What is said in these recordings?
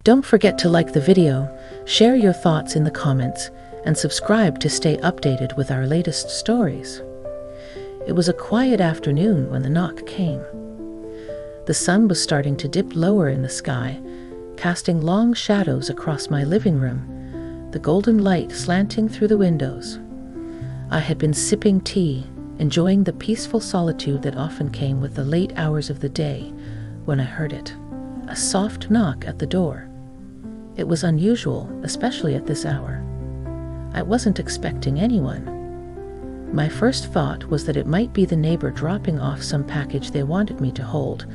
Don't forget to like the video, share your thoughts in the comments, and subscribe to stay updated with our latest stories. It was a quiet afternoon when the knock came. The sun was starting to dip lower in the sky, casting long shadows across my living room, the golden light slanting through the windows. I had been sipping tea, enjoying the peaceful solitude that often came with the late hours of the day, when I heard it. A soft knock at the door. It was unusual, especially at this hour. I wasn't expecting anyone. My first thought was that it might be the neighbor dropping off some package they wanted me to hold,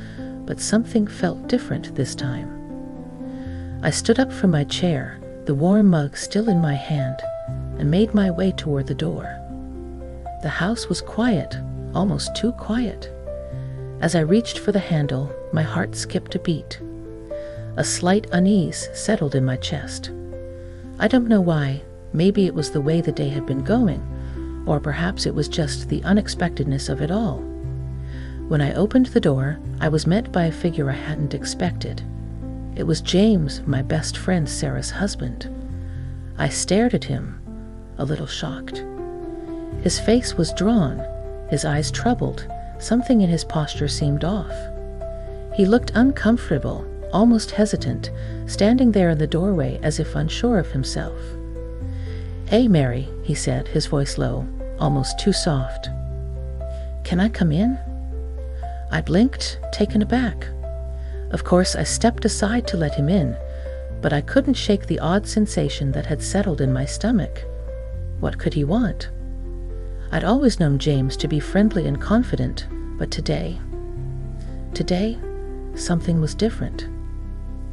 but something felt different this time. I stood up from my chair, the warm mug still in my hand, and made my way toward the door. The house was quiet, almost too quiet. As I reached for the handle, my heart skipped a beat. A slight unease settled in my chest. I don't know why. Maybe it was the way the day had been going, or perhaps it was just the unexpectedness of it all. When I opened the door, I was met by a figure I hadn't expected. It was James, my best friend Sarah's husband. I stared at him, a little shocked. His face was drawn, his eyes troubled, something in his posture seemed off. He looked uncomfortable, almost hesitant, standing there in the doorway as if unsure of himself. "Hey, Mary," he said, his voice low, almost too soft. "Can I come in?" I blinked, taken aback. Of course, I stepped aside to let him in, but I couldn't shake the odd sensation that had settled in my stomach. What could he want? I'd always known James to be friendly and confident, but today, something was different.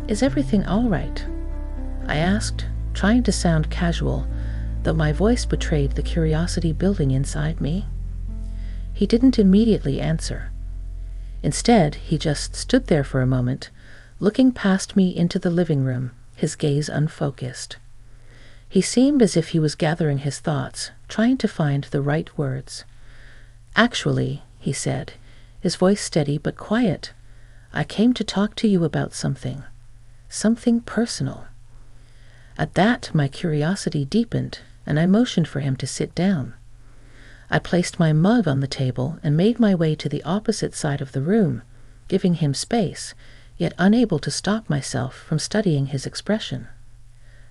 "Is everything all right?" I asked, trying to sound casual, though my voice betrayed the curiosity building inside me. He didn't immediately answer. Instead, he just stood there for a moment, looking past me into the living room, his gaze unfocused. He seemed as if he was gathering his thoughts, trying to find the right words. "Actually," he said, his voice steady but quiet, "I came to talk to you about something personal." At that, my curiosity deepened, and I motioned for him to sit down. I placed my mug on the table and made my way to the opposite side of the room, giving him space, yet unable to stop myself from studying his expression.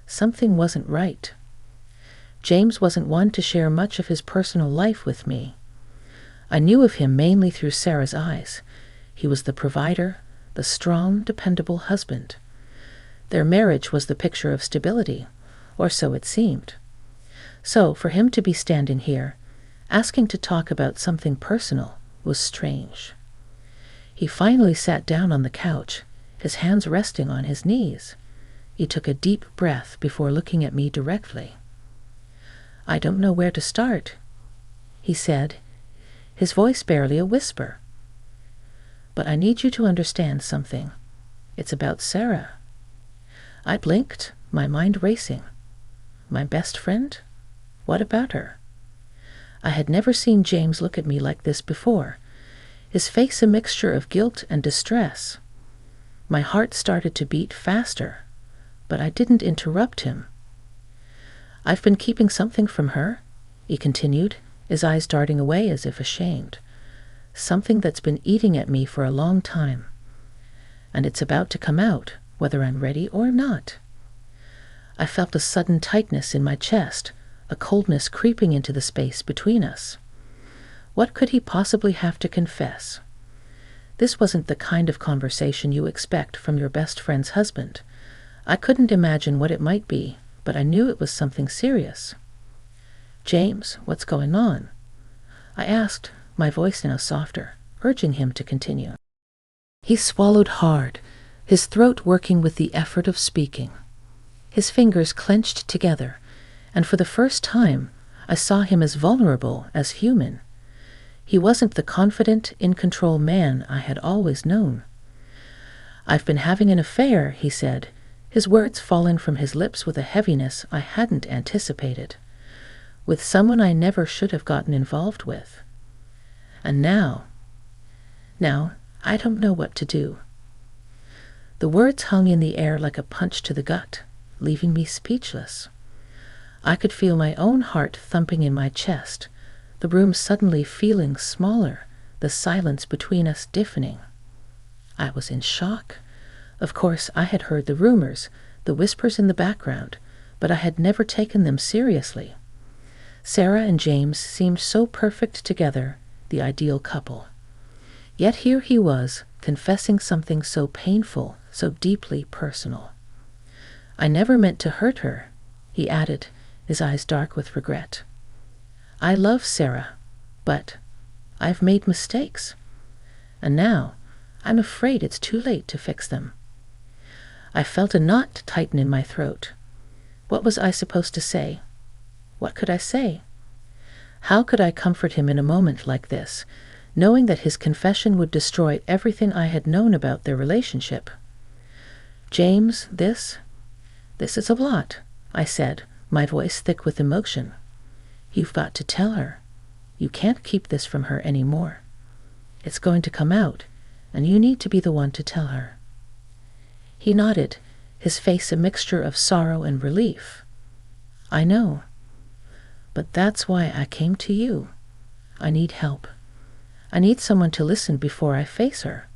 Something wasn't right. James wasn't one to share much of his personal life with me. I knew of him mainly through Sarah's eyes. He was the provider, the strong, dependable husband. Their marriage was the picture of stability, or so it seemed. So, for him to be standing here, asking to talk about something personal, was strange. He finally sat down on the couch, his hands resting on his knees. He took a deep breath before looking at me directly. "I don't know where to start," he said, his voice barely a whisper. "But I need you to understand something. It's about Sarah." I blinked, my mind racing. My best friend? What about her? I had never seen James look at me like this before, his face a mixture of guilt and distress. My heart started to beat faster, but I didn't interrupt him. "I've been keeping something from her," he continued, his eyes darting away as if ashamed. "Something that's been eating at me for a long time. And it's about to come out, whether I'm ready or not." I felt a sudden tightness in my chest, a coldness creeping into the space between us. What could he possibly have to confess? This wasn't the kind of conversation you expect from your best friend's husband. I couldn't imagine what it might be, but I knew it was something serious. "James, what's going on?" I asked, my voice now softer, urging him to continue. He swallowed hard, his throat working with the effort of speaking. His fingers clenched together, and for the first time, I saw him as vulnerable as human. He wasn't the confident, in-control man I had always known. "I've been having an affair," he said, his words falling from his lips with a heaviness I hadn't anticipated, "with someone I never should have gotten involved with. And now, I don't know what to do." The words hung in the air like a punch to the gut, leaving me speechless. I could feel my own heart thumping in my chest, the room suddenly feeling smaller, the silence between us deafening. I was in shock. Of course, I had heard the rumors, the whispers in the background, but I had never taken them seriously. Sarah and James seemed so perfect together, the ideal couple. Yet here he was, confessing something so painful, so deeply personal. "I never meant to hurt her," he added, his eyes dark with regret. "I love Sarah, but I've made mistakes. And now I'm afraid it's too late to fix them." I felt a knot tighten in my throat. What was I supposed to say? What could I say? How could I comfort him in a moment like this, knowing that his confession would destroy everything I had known about their relationship? "James, this is a lot," I said, my voice thick with emotion. "You've got to tell her. You can't keep this from her anymore. It's going to come out, and you need to be the one to tell her." He nodded, his face a mixture of sorrow and relief. "I know. But that's why I came to you. I need help. I need someone to listen before I face her.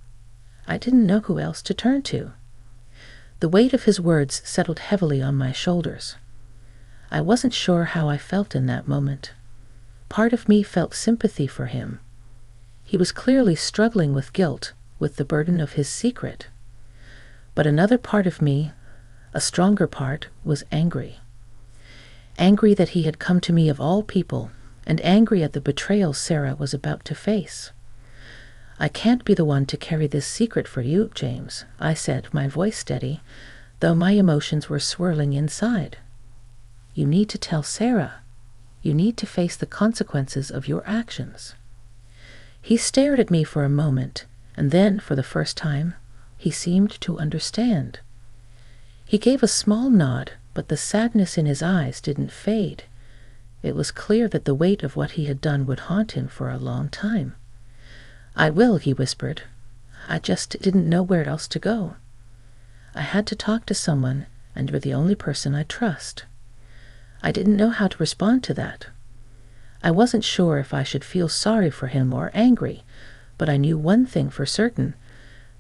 I didn't know who else to turn to." The weight of his words settled heavily on my shoulders. I wasn't sure how I felt in that moment. Part of me felt sympathy for him. He was clearly struggling with guilt, with the burden of his secret. But another part of me, a stronger part, was angry. Angry that he had come to me of all people, and angry at the betrayal Sarah was about to face. "I can't be the one to carry this secret for you, James," I said, my voice steady, though my emotions were swirling inside. "You need to tell Sarah. You need to face the consequences of your actions." He stared at me for a moment, and then, for the first time, he seemed to understand. He gave a small nod, but the sadness in his eyes didn't fade. It was clear that the weight of what he had done would haunt him for a long time. "I will," he whispered. "I just didn't know where else to go. I had to talk to someone, and you're the only person I trust." I didn't know how to respond to that. I wasn't sure if I should feel sorry for him or angry, but I knew one thing for certain.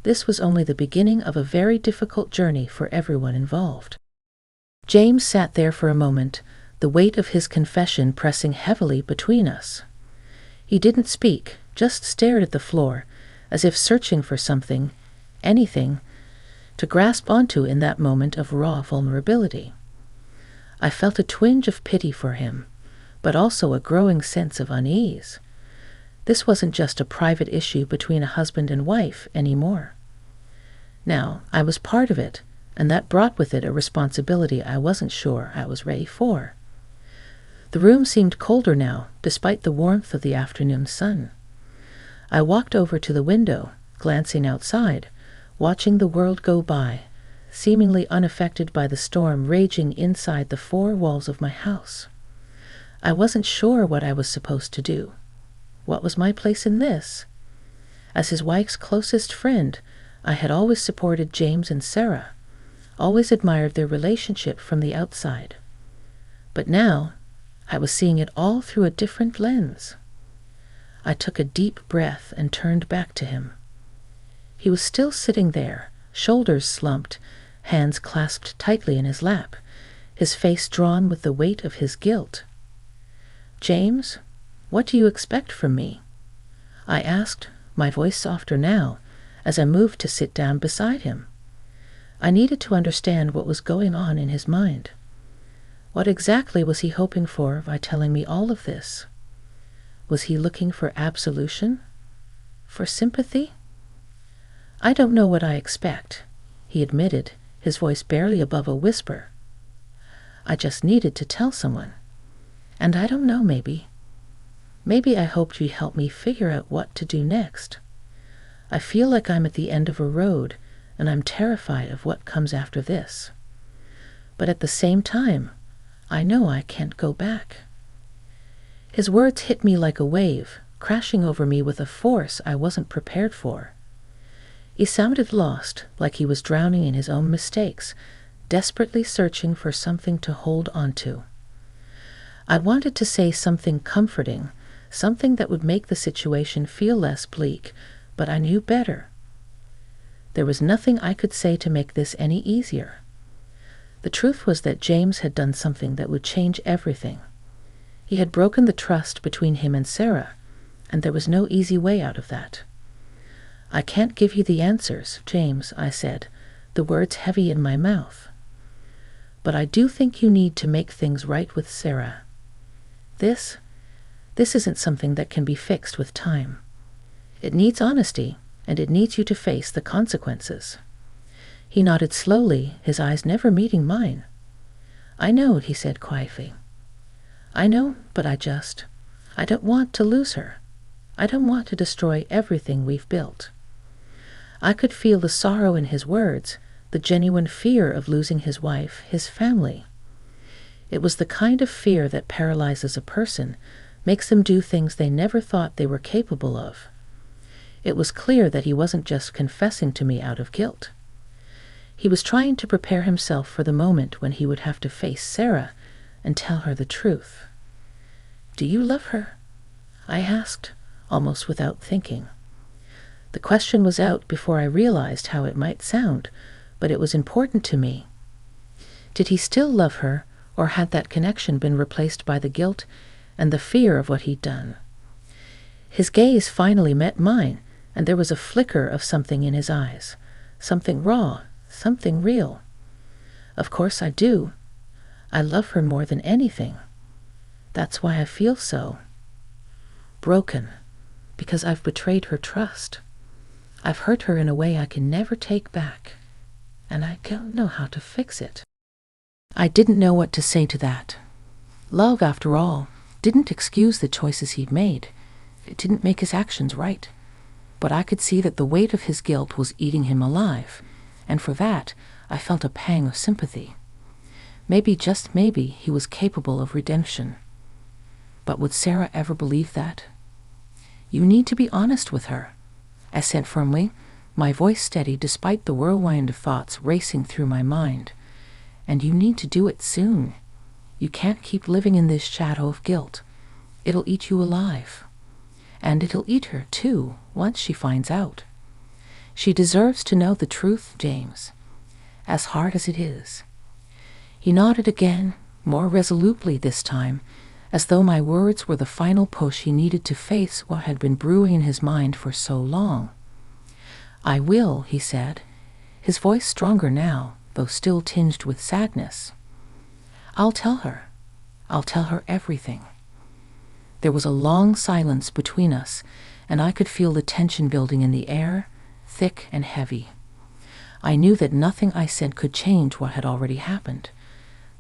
This was only the beginning of a very difficult journey for everyone involved. James sat there for a moment, the weight of his confession pressing heavily between us. He didn't speak, just stared at the floor, as if searching for something, anything, to grasp onto in that moment of raw vulnerability. I felt a twinge of pity for him, but also a growing sense of unease. This wasn't just a private issue between a husband and wife anymore. Now, I was part of it, and that brought with it a responsibility I wasn't sure I was ready for. The room seemed colder now, despite the warmth of the afternoon sun. I walked over to the window, glancing outside, watching the world go by, seemingly unaffected by the storm raging inside the four walls of my house. I wasn't sure what I was supposed to do. What was my place in this? As his wife's closest friend, I had always supported James and Sarah, always admired their relationship from the outside. But now, I was seeing it all through a different lens. I took a deep breath and turned back to him. He was still sitting there, shoulders slumped, hands clasped tightly in his lap, his face drawn with the weight of his guilt. "James, what do you expect from me?" I asked, my voice softer now, as I moved to sit down beside him. I needed to understand what was going on in his mind. What exactly was he hoping for by telling me all of this? Was he looking for absolution? For sympathy? "I don't know what I expect," he admitted, his voice barely above a whisper. "I just needed to tell someone. And I don't know, maybe I hoped you'd help me figure out what to do next. I feel like I'm at the end of a road, and I'm terrified of what comes after this. But at the same time, I know I can't go back." His words hit me like a wave, crashing over me with a force I wasn't prepared for. He sounded lost, like he was drowning in his own mistakes, desperately searching for something to hold onto. I wanted to say something comforting, something that would make the situation feel less bleak, but I knew better. There was nothing I could say to make this any easier. The truth was that James had done something that would change everything. He had broken the trust between him and Sarah, and there was no easy way out of that. "I can't give you the answers, James," I said, the words heavy in my mouth. "But I do think you need to make things right with Sarah. This isn't something that can be fixed with time. It needs honesty, and it needs you to face the consequences." He nodded slowly, his eyes never meeting mine. "I know," he said quietly. "I know, but I don't want to lose her. I don't want to destroy everything we've built." I could feel the sorrow in his words, the genuine fear of losing his wife, his family. It was the kind of fear that paralyzes a person, makes them do things they never thought they were capable of. It was clear that he wasn't just confessing to me out of guilt. He was trying to prepare himself for the moment when he would have to face Sarah and tell her the truth. "Do you love her?" I asked, almost without thinking. The question was out before I realized how it might sound, but it was important to me. Did he still love her, or had that connection been replaced by the guilt and the fear of what he'd done? His gaze finally met mine, and there was a flicker of something in his eyes, something raw, something real. "Of course I do. I love her more than anything. That's why I feel so broken, because I've betrayed her trust. I've hurt her in a way I can never take back, and I don't know how to fix it." I didn't know what to say to that. Love, after all, didn't excuse the choices he'd made. It didn't make his actions right. But I could see that the weight of his guilt was eating him alive, and for that I felt a pang of sympathy. Maybe, just maybe, he was capable of redemption. But would Sarah ever believe that? "You need to be honest with her," I said firmly, my voice steady despite the whirlwind of thoughts racing through my mind. "And you need to do it soon. You can't keep living in this shadow of guilt. It'll eat you alive. And it'll eat her, too, once she finds out. She deserves to know the truth, James, as hard as it is." He nodded again, more resolutely this time, as though my words were the final push he needed to face what had been brewing in his mind for so long. "I will," he said, his voice stronger now, though still tinged with sadness. I'll tell her everything." There was a long silence between us, and I could feel the tension building in the air, thick and heavy. I knew that nothing I said could change what had already happened.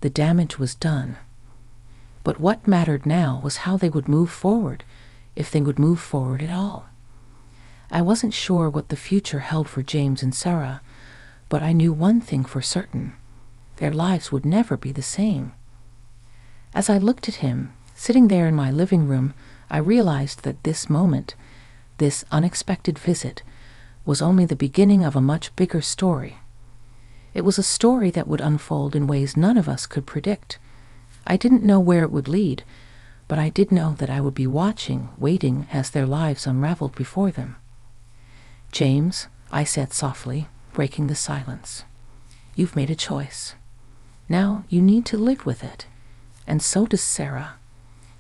The damage was done. But what mattered now was how they would move forward, if they would move forward at all. I wasn't sure what the future held for James and Sarah, but I knew one thing for certain: their lives would never be the same. As I looked at him, sitting there in my living room, I realized that this moment, this unexpected visit, was only the beginning of a much bigger story. It was a story that would unfold in ways none of us could predict. I didn't know where it would lead, but I did know that I would be watching, waiting as their lives unraveled before them. "James," I said softly, breaking the silence, "you've made a choice. Now you need to live with it. And so does Sarah.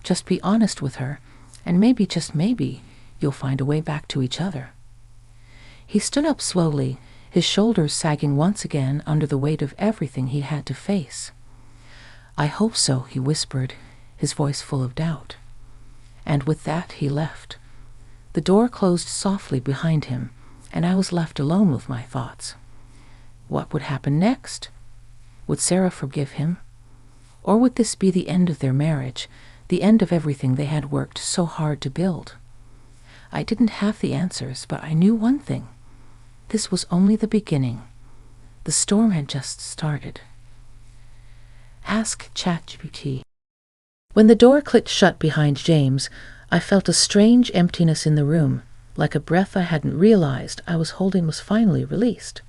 Just be honest with her, and maybe, just maybe, you'll find a way back to each other." He stood up slowly, his shoulders sagging once again under the weight of everything he had to face. "I hope so," he whispered, his voice full of doubt. And with that he left. The door closed softly behind him, and I was left alone with my thoughts. What would happen next? Would Sarah forgive him? Or would this be the end of their marriage, the end of everything they had worked so hard to build? I didn't have the answers, but I knew one thing. This was only the beginning. The storm had just started. Ask ChatGPT. When the door clicked shut behind James, I felt a strange emptiness in the room, Like a breath I hadn't realized I was holding was finally released.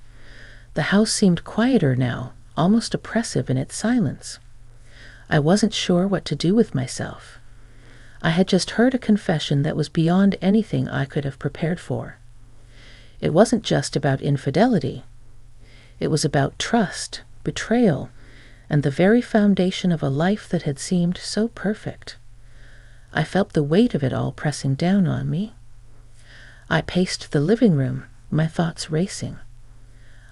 The house seemed quieter now, almost oppressive in its silence. I wasn't sure what to do with myself. I had just heard a confession that was beyond anything I could have prepared for. It wasn't just about infidelity. It was about trust, betrayal, and the very foundation of a life that had seemed so perfect. I felt the weight of it all pressing down on me. I paced the living room, my thoughts racing.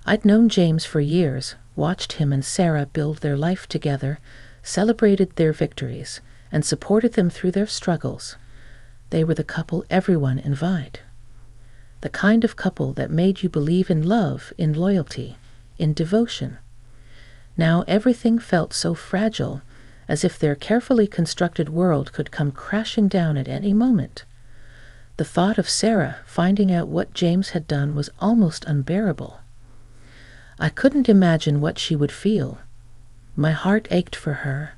I'd known James for years, watched him and Sarah build their life together, celebrated their victories, and supported them through their struggles. They were the couple everyone envied. The kind of couple that made you believe in love, in loyalty, in devotion. Now everything felt so fragile, as if their carefully constructed world could come crashing down at any moment. The thought of Sarah finding out what James had done was almost unbearable. I couldn't imagine what she would feel. My heart ached for her.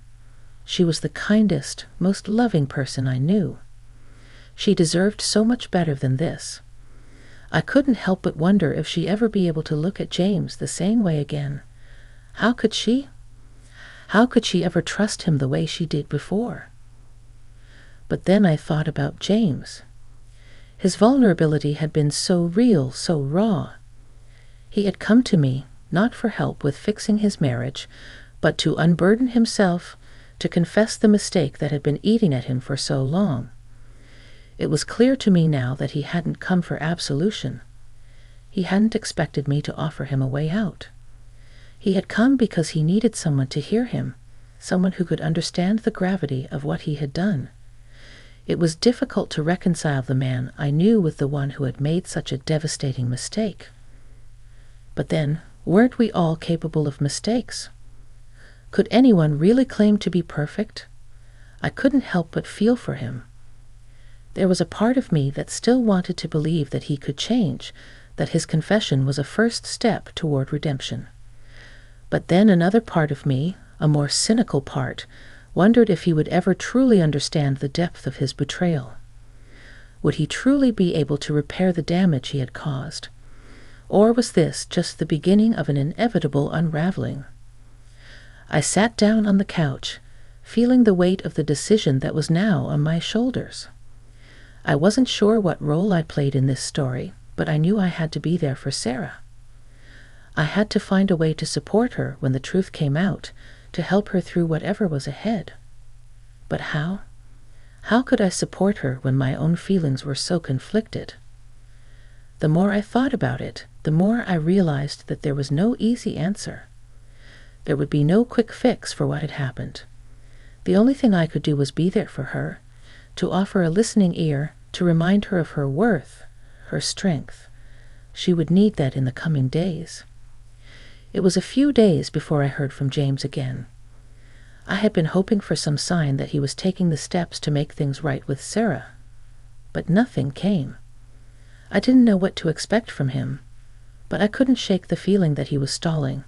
She was the kindest, most loving person I knew. She deserved so much better than this. I couldn't help but wonder if she'd ever be able to look at James the same way again. How could she? How could she ever trust him the way she did before? But then I thought about James. His vulnerability had been so real, so raw. He had come to me, not for help with fixing his marriage, but to unburden himself, to confess the mistake that had been eating at him for so long. It was clear to me now that he hadn't come for absolution. He hadn't expected me to offer him a way out. He had come because he needed someone to hear him, someone who could understand the gravity of what he had done. It was difficult to reconcile the man I knew with the one who had made such a devastating mistake. But then, weren't we all capable of mistakes? Could anyone really claim to be perfect? I couldn't help but feel for him. There was a part of me that still wanted to believe that he could change, that his confession was a first step toward redemption. But then another part of me, a more cynical part, wondered if he would ever truly understand the depth of his betrayal. Would he truly be able to repair the damage he had caused? Or was this just the beginning of an inevitable unraveling? I sat down on the couch, feeling the weight of the decision that was now on my shoulders. I wasn't sure what role I played in this story, but I knew I had to be there for Sarah. I had to find a way to support her when the truth came out, to help her through whatever was ahead. But how? How could I support her when my own feelings were so conflicted? The more I thought about it, the more I realized that there was no easy answer. There would be no quick fix for what had happened. The only thing I could do was be there for her, to offer a listening ear, to remind her of her worth, her strength. She would need that in the coming days. It was a few days before I heard from James again. I had been hoping for some sign that he was taking the steps to make things right with Sarah. But nothing came. I didn't know what to expect from him, but I couldn't shake the feeling that he was stalling,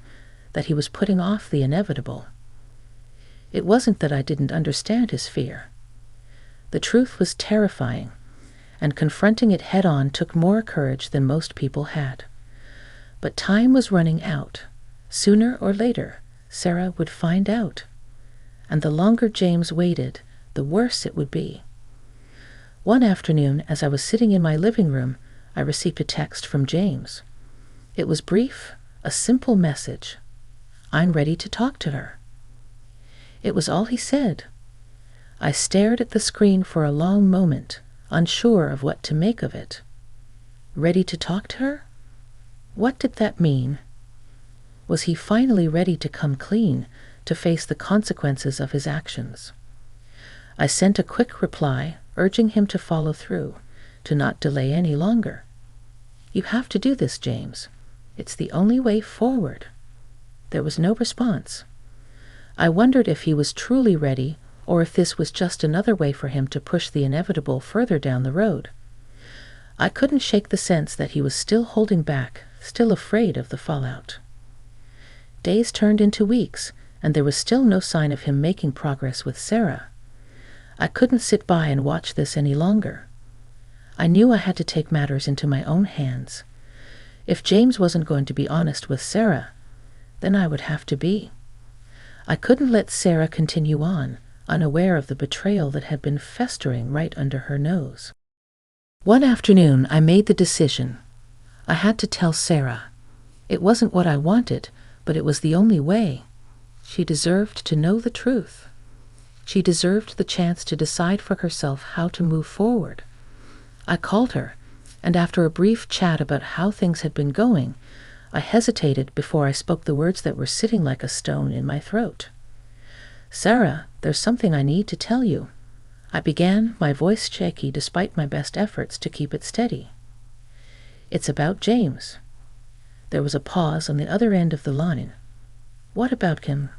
that he was putting off the inevitable. It wasn't that I didn't understand his fear. The truth was terrifying, and confronting it head-on took more courage than most people had. But time was running out. Sooner or later, Sarah would find out. And the longer James waited, the worse it would be. One afternoon, as I was sitting in my living room, I received a text from James. It was brief, a simple message. I'm ready to talk to her. It was all he said. I stared at the screen for a long moment, unsure of what to make of it. Ready to talk to her? What did that mean? Was he finally ready to come clean, to face the consequences of his actions? I sent a quick reply, urging him to follow through, to not delay any longer. You have to do this, James. It's the only way forward. There was no response. I wondered if he was truly ready, or if this was just another way for him to push the inevitable further down the road. I couldn't shake the sense that he was still holding back, still afraid of the fallout. Days turned into weeks, and there was still no sign of him making progress with Sarah. I couldn't sit by and watch this any longer. I knew I had to take matters into my own hands. If James wasn't going to be honest with Sarah, then I would have to be. I couldn't let Sarah continue on, unaware of the betrayal that had been festering right under her nose. One afternoon, I made the decision. I had to tell Sarah. It wasn't what I wanted, but it was the only way. She deserved to know the truth. She deserved the chance to decide for herself how to move forward. I called her, and after a brief chat about how things had been going, I hesitated before I spoke the words that were sitting like a stone in my throat. "Sarah, there's something I need to tell you." I began, my voice shaky despite my best efforts to keep it steady. "It's about James." There was a pause on the other end of the line. "What about him?"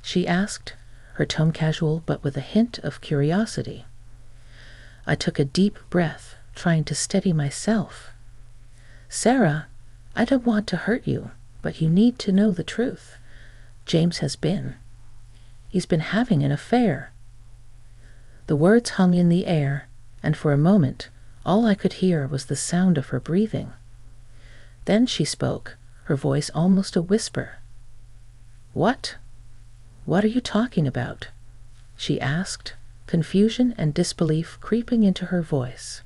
she asked, her tone casual but with a hint of curiosity. I took a deep breath, trying to steady myself. "Sarah, I don't want to hurt you, but you need to know the truth. James has been. He's been having an affair." The words hung in the air, and for a moment, all I could hear was the sound of her breathing. Then she spoke, her voice almost a whisper. "What? What are you talking about?" she asked, confusion and disbelief creeping into her voice.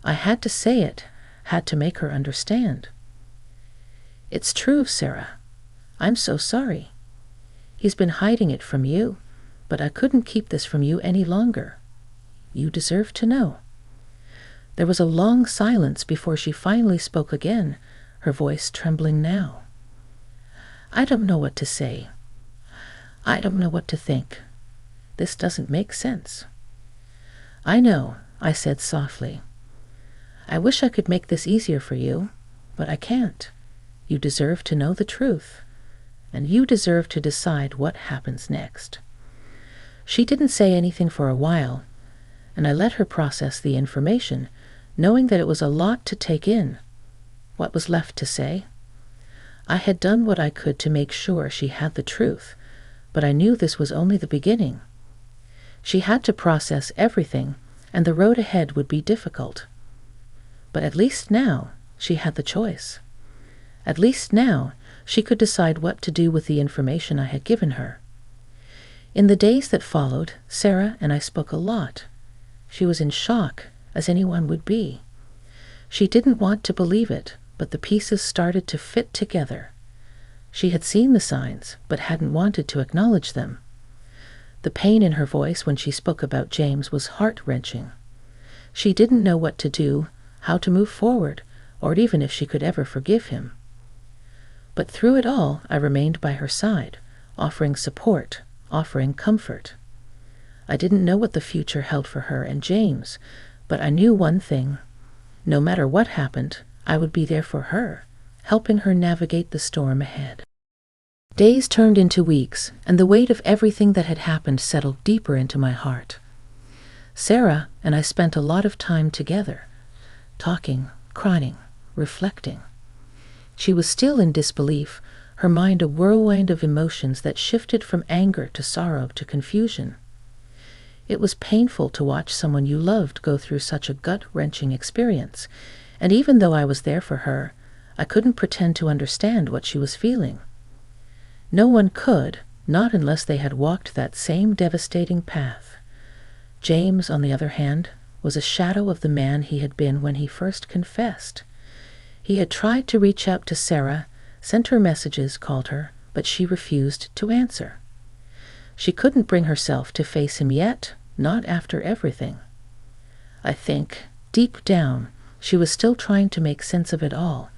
I had to say it, had to make her understand. "It's true, Sarah. I'm so sorry. He's been hiding it from you, but I couldn't keep this from you any longer. You deserve to know." There was a long silence before she finally spoke again, her voice trembling now. "I don't know what to say. I don't know what to think. This doesn't make sense." "I know," I said softly. "I wish I could make this easier for you, but I can't. You deserve to know the truth, and you deserve to decide what happens next." She didn't say anything for a while, and I let her process the information, knowing that it was a lot to take in. What was left to say? I had done what I could to make sure she had the truth, but I knew this was only the beginning. She had to process everything, and the road ahead would be difficult. But at least now she had the choice. At least now she could decide what to do with the information I had given her. In the days that followed, Sarah and I spoke a lot. She was in shock, as anyone would be. She didn't want to believe it, but the pieces started to fit together. She had seen the signs, but hadn't wanted to acknowledge them. The pain in her voice when she spoke about James was heart-wrenching. She didn't know what to do, how to move forward, or even if she could ever forgive him. But through it all, I remained by her side, offering support, offering comfort. I didn't know what the future held for her and James, but I knew one thing. No matter what happened, I would be there for her, helping her navigate the storm ahead. Days turned into weeks, and the weight of everything that had happened settled deeper into my heart. Sarah and I spent a lot of time together, talking, crying, reflecting. She was still in disbelief, her mind a whirlwind of emotions that shifted from anger to sorrow to confusion. It was painful to watch someone you loved go through such a gut-wrenching experience, and even though I was there for her, I couldn't pretend to understand what she was feeling. No one could, not unless they had walked that same devastating path. James, on the other hand, was a shadow of the man he had been when he first confessed. He had tried to reach out to Sarah, sent her messages, called her, but she refused to answer. She couldn't bring herself to face him yet, not after everything. I think, deep down, she was still trying to make sense of it all,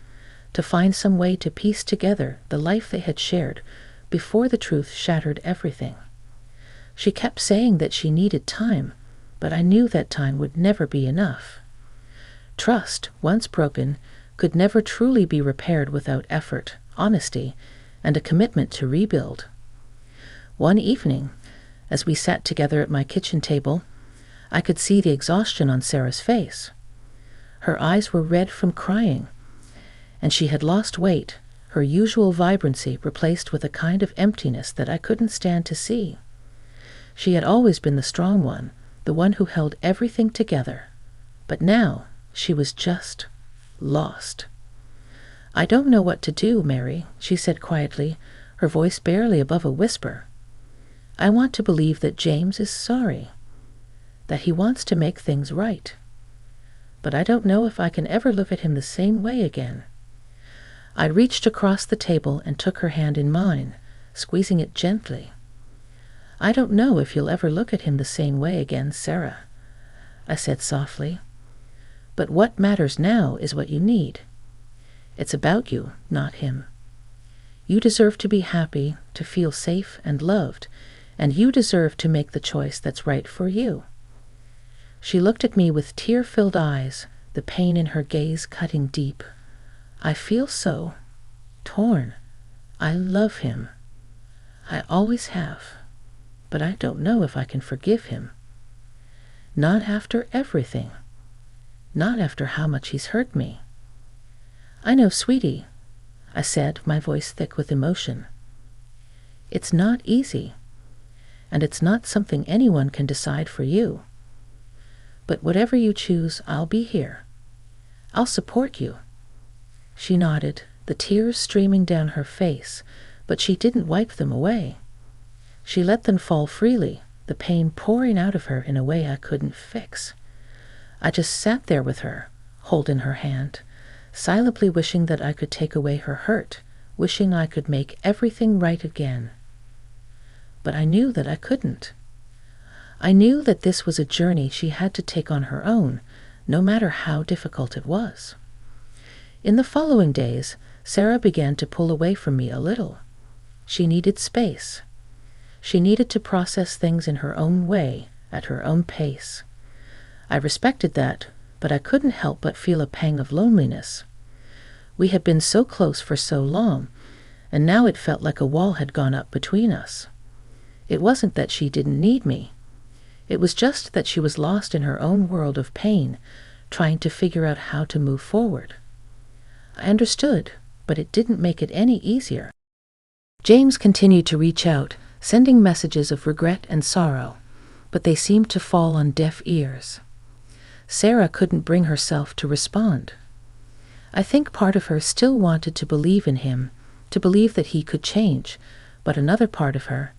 to find some way to piece together the life they had shared before the truth shattered everything. She kept saying that she needed time, but I knew that time would never be enough. Trust, once broken, could never truly be repaired without effort, honesty, and a commitment to rebuild. One evening, as we sat together at my kitchen table, I could see the exhaustion on Sarah's face. Her eyes were red from crying, and she had lost weight, her usual vibrancy replaced with a kind of emptiness that I couldn't stand to see. She had always been the strong one, the one who held everything together. But now she was just lost. "I don't know what to do, Mary," she said quietly, her voice barely above a whisper. "I want to believe that James is sorry, that he wants to make things right. But I don't know if I can ever look at him the same way again." I reached across the table and took her hand in mine, squeezing it gently. "I don't know if you'll ever look at him the same way again, Sarah," I said softly. "But what matters now is what you need. It's about you, not him. You deserve to be happy, to feel safe and loved, and you deserve to make the choice that's right for you." She looked at me with tear-filled eyes, the pain in her gaze cutting deep. "I feel so torn. I love him. I always have. But I don't know if I can forgive him. Not after everything. Not after how much he's hurt me." "I know, sweetie," I said, my voice thick with emotion. "It's not easy, and it's not something anyone can decide for you. But whatever you choose, I'll be here. I'll support you." She nodded, the tears streaming down her face, but she didn't wipe them away. She let them fall freely, the pain pouring out of her in a way I couldn't fix. I just sat there with her, holding her hand, silently wishing that I could take away her hurt, wishing I could make everything right again. But I knew that I couldn't. I knew that this was a journey she had to take on her own, no matter how difficult it was. In the following days, Sarah began to pull away from me a little. She needed space. She needed to process things in her own way, at her own pace. I respected that, but I couldn't help but feel a pang of loneliness. We had been so close for so long, and now it felt like a wall had gone up between us. It wasn't that she didn't need me. It was just that she was lost in her own world of pain, trying to figure out how to move forward. I understood, but it didn't make it any easier. James continued to reach out, sending messages of regret and sorrow, but they seemed to fall on deaf ears. Sarah couldn't bring herself to respond. I think part of her still wanted to believe in him, to believe that he could change, but another part of her,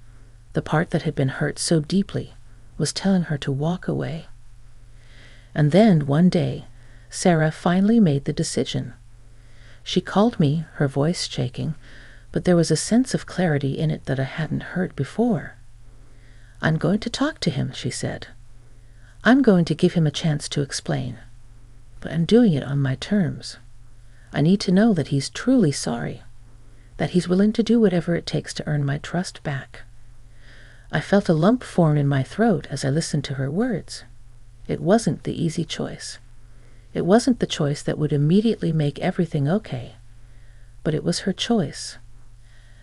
the part that had been hurt so deeply, was telling her to walk away. And then, one day, Sarah finally made the decision. She called me, her voice shaking, but there was a sense of clarity in it that I hadn't heard before. "I'm going to talk to him," she said. "I'm going to give him a chance to explain. But I'm doing it on my terms. I need to know that he's truly sorry, that he's willing to do whatever it takes to earn my trust back." I felt a lump form in my throat as I listened to her words. It wasn't the easy choice. It wasn't the choice that would immediately make everything okay. But it was her choice,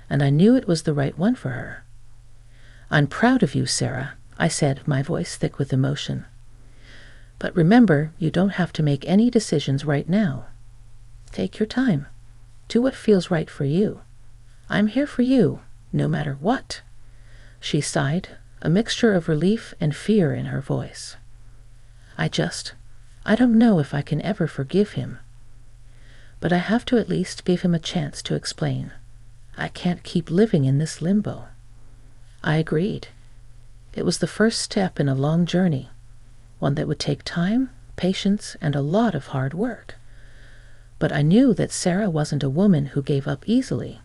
and I knew it was the right one for her. "I'm proud of you, Sarah," I said, my voice thick with emotion. "But remember, you don't have to make any decisions right now. Take your time. Do what feels right for you. I'm here for you, no matter what." She sighed, a mixture of relief and fear in her voice. I don't know if I can ever forgive him. But I have to at least give him a chance to explain. I can't keep living in this limbo." I agreed. It was the first step in a long journey, one that would take time, patience, and a lot of hard work. But I knew that Sarah wasn't a woman who gave up easily.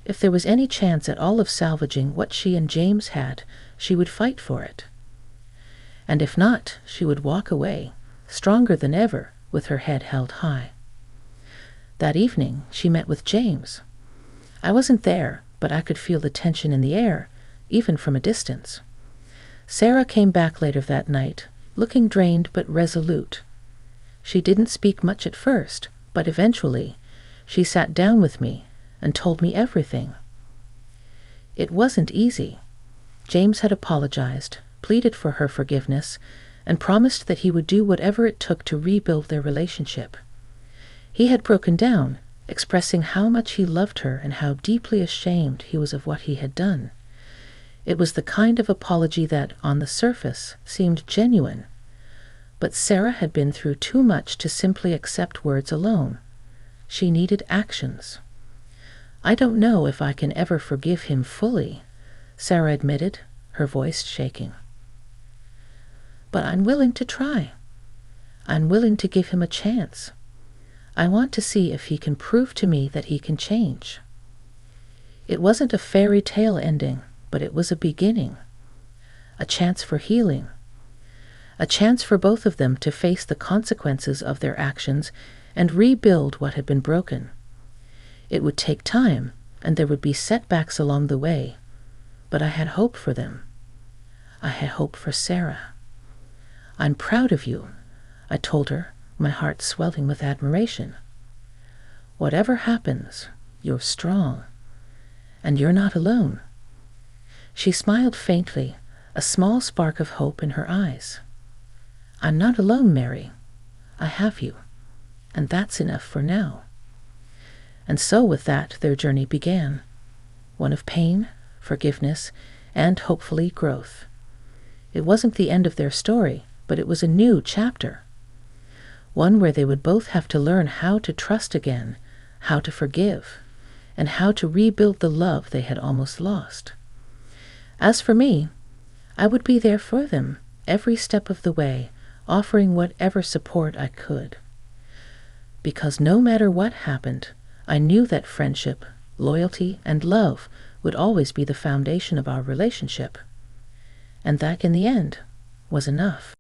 If there was any chance at all of salvaging what she and James had, she would fight for it. And if not, she would walk away, stronger than ever, with her head held high. That evening, she met with James. I wasn't there, but I could feel the tension in the air, even from a distance. Sarah came back later that night, looking drained but resolute. She didn't speak much at first, but eventually, she sat down with me and told me everything. It wasn't easy. James had apologized, pleaded for her forgiveness, and promised that he would do whatever it took to rebuild their relationship. He had broken down, expressing how much he loved her and how deeply ashamed he was of what he had done. It was the kind of apology that, on the surface, seemed genuine, But Sarah had been through too much to simply accept words alone. She needed actions. "I don't know if I can ever forgive him fully," Sarah admitted, her voice shaking. "But I'm willing to try. I'm willing to give him a chance. I want to see if he can prove to me that he can change." It wasn't a fairy tale ending, but it was a beginning. A chance for healing. A chance for both of them to face the consequences of their actions and rebuild what had been broken. It would take time, and there would be setbacks along the way, but I had hope for them. I had hope for Sarah. "I'm proud of you," I told her, my heart swelling with admiration. "Whatever happens, you're strong. And you're not alone." She smiled faintly, a small spark of hope in her eyes. "I'm not alone, Mary. I have you. And that's enough for now." And so with that, their journey began. One of pain, forgiveness, and hopefully growth. It wasn't the end of their story, but it was a new chapter. One where they would both have to learn how to trust again, how to forgive, and how to rebuild the love they had almost lost. As for me, I would be there for them every step of the way, offering whatever support I could. Because no matter what happened, I knew that friendship, loyalty, and love would always be the foundation of our relationship. And that, in the end, was enough.